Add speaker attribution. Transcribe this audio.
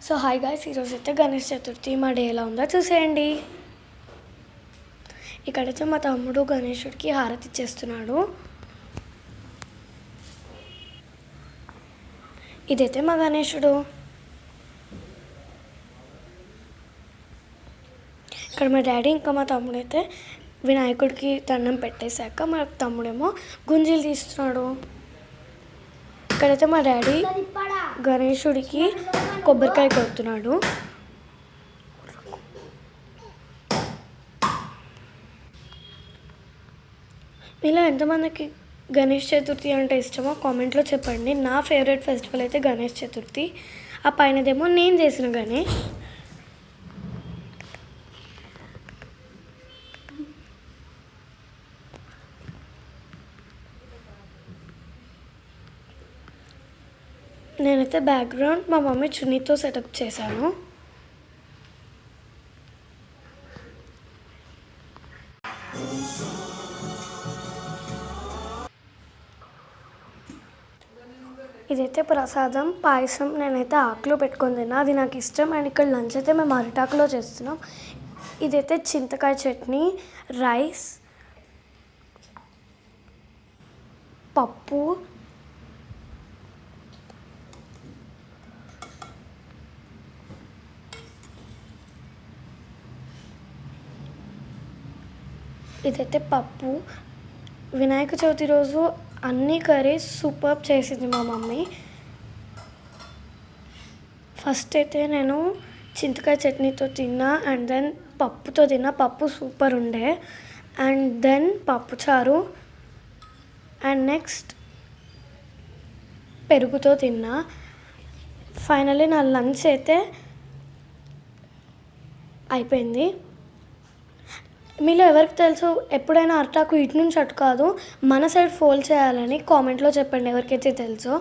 Speaker 1: So hi guys, ఈరోజు అయితే గణేష్ చతుర్థి మా డే ఎలా ఉందో చూసేయండి. ఇక్కడైతే మా తమ్ముడు గణేశుడికి హారతి ఇచ్చేస్తున్నాడు. ఇదైతే మా గణేశుడు. ఇక్కడ మా డాడీ ఇంకా మా తమ్ముడు అయితే వినాయకుడికి దండం పెట్టేశాక మా తమ్ముడేమో గుంజీలు తీస్తున్నాడు. ఇక్కడైతే మా డాడీ గణేశుడికి కొబ్బరికాయ కొడుతున్నాడు. మీలో ఎంతమందికి గణేష్ చతుర్థి అంటే ఇష్టమో కామెంట్లో చెప్పండి. నా ఫేవరెట్ ఫెస్టివల్ అయితే గణేష్ చతుర్థి. ఆ పైనదేమో నేను చేసిన గణేష్. నేనైతే బ్యాక్గ్రౌండ్ మా మమ్మీ చున్నీతో సెటప్ చేశాను. ఇదైతే ప్రసాదం పాయసం. నేనైతే ఆకులో పెట్టుకొని తిన్నా, అది నాకు ఇష్టం. అండ్ ఇక్కడ లంచ్ అయితే మేము అరిటాకులో చేస్తున్నాం. ఇదైతే చింతకాయ చట్నీ, రైస్, పప్పు, ఇదైతే పప్పు. వినాయక చవితి రోజు అన్ని కర్రీస్ సూపర్ చేసింది మా మమ్మీ. ఫస్ట్ అయితే నేను చింతకాయ చట్నీతో తిన్నా, అండ్ దెన్ పప్పుతో తిన్నా. పప్పు సూపర్ ఉండే. అండ్ దెన్ పప్పు చారు, అండ్ నెక్స్ట్ పెరుగుతో తిన్నా. ఫైనల్లీ నా లంచ్ అయితే అయిపోయింది. మీలో ఎవరికి తెలుసు ఎప్పుడైనా అరిటాకు ఇటు నుంచి అటు కాదు మన సైడ్ ఫోల్డ్ చేయాలని కామెంట్లో చెప్పండి ఎవరికైతే తెలుసో.